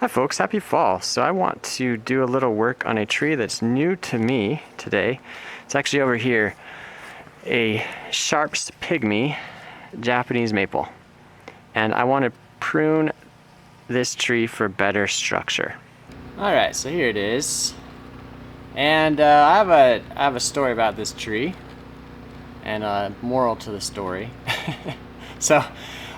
Hi folks, happy fall. So I want to do a little work on a tree that's new to me today. It's actually over here, a Sharp's Pygmy Japanese maple. And I want to prune this tree for better structure. Alright, so here it is. And I have a story about this tree and a moral to the story. So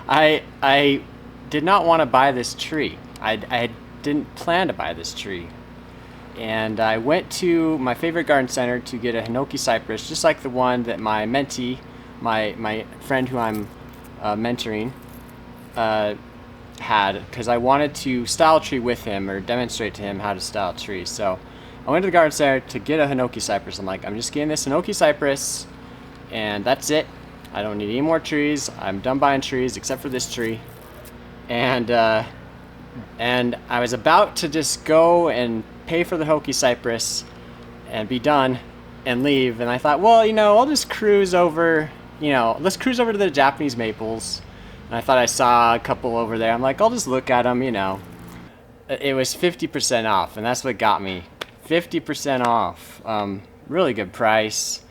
I did not want to buy this tree. I didn't plan to buy this tree. And I went to my favorite garden center to get a Hinoki cypress, just like the one that my mentee, my friend who I'm mentoring, had, because I wanted to style a tree with him or demonstrate to him how to style a tree. So I went to the garden center to get a Hinoki cypress. I'm like, I'm just getting this Hinoki cypress and that's it. I don't need any more trees. I'm done buying trees except for this tree. And I was about to just go and pay for the Hinoki cypress and be done and leave. And I thought, well, I'll just cruise over, let's cruise over to the Japanese maples. And I thought I saw a couple over there. I'm like, I'll just look at them, It was 50% off, and that's what got me. 50% off. Really good price.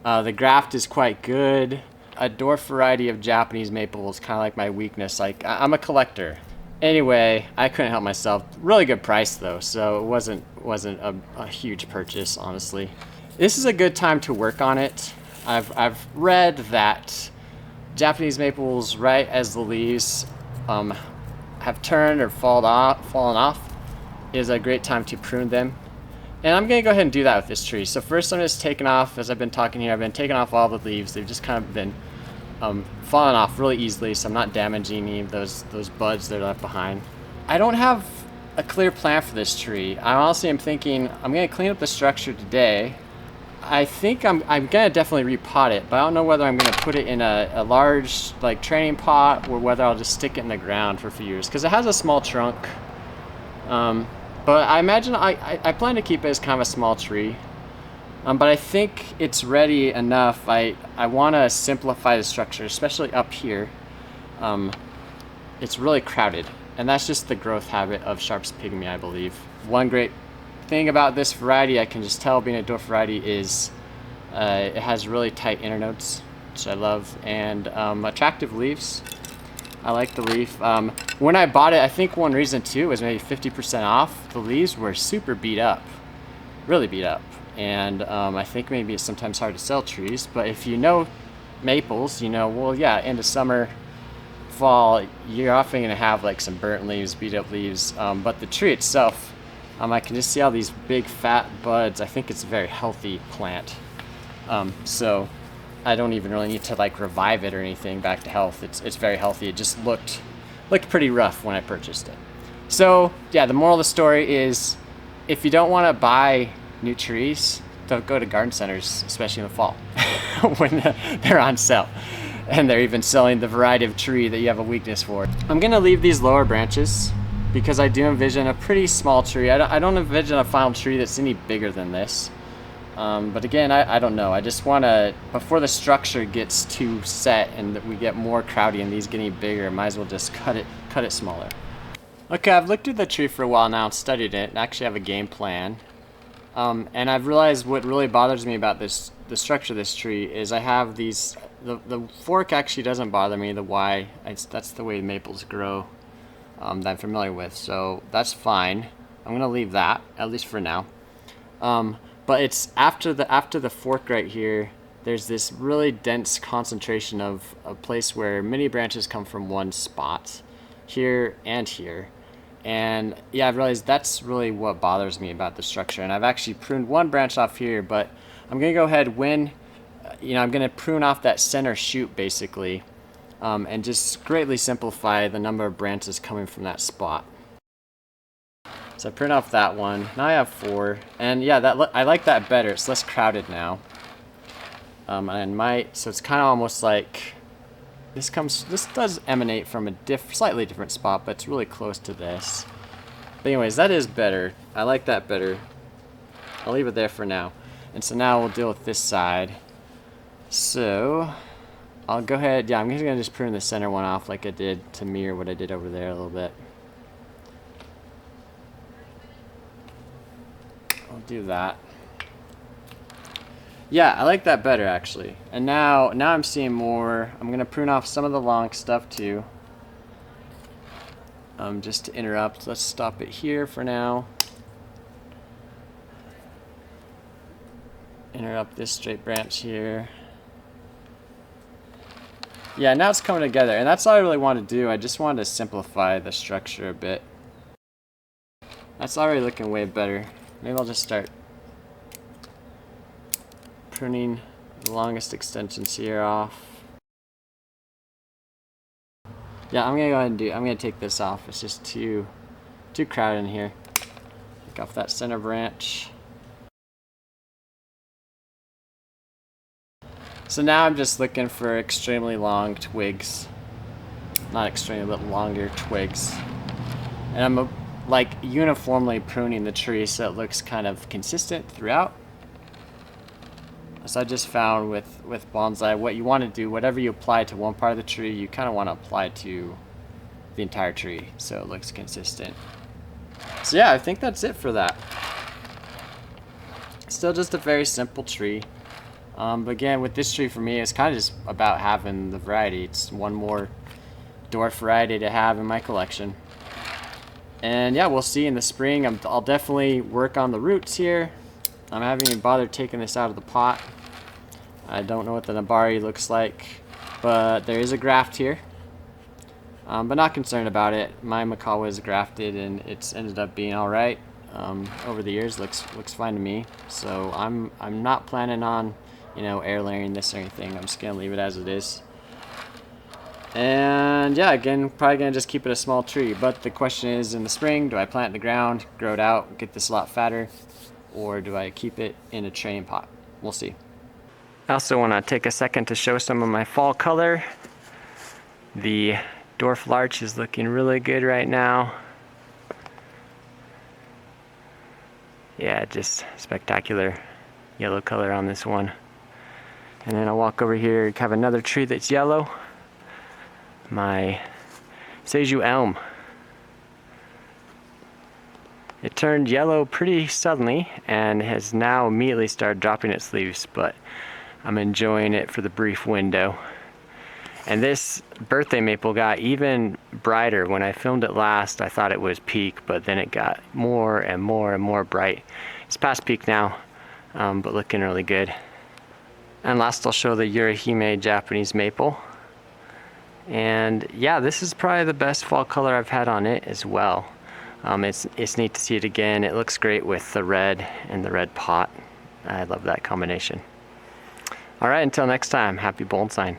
The graft is quite good. A dwarf variety of Japanese maple is kind of like my weakness. Like, I'm a collector. Anyway, I couldn't help myself. Really good price though, so it wasn't a huge purchase, honestly. This is a good time to work on it. I've read that Japanese maples, right as the leaves have turned or fallen off, is a great time to prune them. And I'm gonna go ahead and do that with this tree. So first I'm just taking off, as I've been talking here, I've been taking off all the leaves. They've just kind of been falling off really easily, so I'm not damaging any of those buds that are left behind. I don't have a clear plan for this tree. I honestly am thinking I'm gonna clean up the structure today. I think I'm gonna definitely repot it, but I don't know whether I'm gonna put it in a large training pot or whether I'll just stick it in the ground for a few years, because it has a small trunk. But I imagine I plan to keep it as kind of a small tree. But I think it's ready enough. I want to simplify the structure, especially up here. It's really crowded, and that's just the growth habit of Sharp's Pygmy, I believe. One great thing about this variety, I can just tell being a dwarf variety, is it has really tight internodes, which I love, and attractive leaves. I like the leaf. When I bought it, I think one reason too was maybe 50% off. The leaves were super beat up, really beat up. And I think maybe it's sometimes hard to sell trees, but if you know maples, well, yeah, end of summer, fall, you're often going to have some burnt leaves, beat up leaves. But the tree itself, I can just see all these big fat buds. I think it's a very healthy plant. So I don't even really need to revive it or anything back to health. It's very healthy. It just looked pretty rough when I purchased it. So yeah, the moral of the story is, if you don't want to buy new trees, don't go to garden centers, especially in the fall when they're on sale and they're even selling the variety of tree that you have a weakness for. I'm gonna leave these lower branches because I do envision a pretty small tree. I don't envision a final tree that's any bigger than this. But again, I don't know. I just want to, before the structure gets too set and that we get more crowdy and these getting bigger, might as well just cut it smaller. Okay, I've looked at the tree for a while now and studied it and actually have a game plan. And I've realized what really bothers me about the structure of this tree is I have these, the fork actually doesn't bother me, the Y, that's the way maples grow that I'm familiar with, so that's fine. I'm going to leave that, at least for now. But it's after the fork right here, there's this really dense concentration of a place where many branches come from one spot, here and here. And yeah, I've realized that's really what bothers me about the structure. And I've actually pruned one branch off here, but I'm gonna go ahead I'm gonna prune off that center shoot basically, and just greatly simplify the number of branches coming from that spot. So I prune off that one. Now I have 4, and yeah, I like that better. It's less crowded now. So it's kind of almost like this does emanate from a slightly different spot, but it's really close to this. But anyways, that is better. I like that better. I'll leave it there for now. And so now we'll deal with this side. So I'll go ahead, yeah, I'm gonna just prune the center one off like I did to mirror what I did over there a little bit. I'll do that. Yeah, I like that better actually. And now I'm seeing more. I'm gonna prune off some of the long stuff too. Just to interrupt. Let's stop it here for now. Interrupt this straight branch here. Yeah, now it's coming together, and that's all I really want to do. I just wanted to simplify the structure a bit. That's already looking way better. Maybe I'll just start pruning the longest extensions here off. Yeah, I'm gonna go ahead and I'm gonna take this off. It's just too crowded in here. Take off that center branch. So now I'm just looking for extremely long twigs. Not extremely, but longer twigs. And I'm like uniformly pruning the tree so it looks kind of consistent throughout. So I just found with bonsai, what you want to do, whatever you apply to one part of the tree, you kind of want to apply to the entire tree so it looks consistent. So yeah, I think that's it for that. Still just a very simple tree. But again, with this tree for me, it's kind of just about having the variety. It's one more dwarf variety to have in my collection. And yeah, we'll see in the spring. I'll definitely work on the roots here. I haven't even bothered taking this out of the pot. I don't know what the nabari looks like, but there is a graft here. But not concerned about it. My macaw was grafted and it's ended up being all right. Over the years, looks fine to me. So I'm not planning on, air layering this or anything. I'm just gonna leave it as it is. And yeah, again, probably gonna just keep it a small tree. But the question is, in the spring, do I plant it in the ground, grow it out, get this a lot fatter, or do I keep it in a tray and pot? We'll see. I also want to take a second to show some of my fall color. The dwarf larch is looking really good right now. Yeah, just spectacular yellow color on this one. And then I'll walk over here, have another tree that's yellow. My Seiju elm. It turned yellow pretty suddenly and has now immediately started dropping its leaves, but I'm enjoying it for the brief window. And this birthday maple got even brighter. When I filmed it last, I thought it was peak, but then it got more and more and more bright. It's past peak now, but looking really good. And last I'll show the Yurihime Japanese maple. And yeah, this is probably the best fall color I've had on it as well. It's neat to see it again. It looks great with the red and the red pot. I love that combination. All right, until next time, happy bonsai.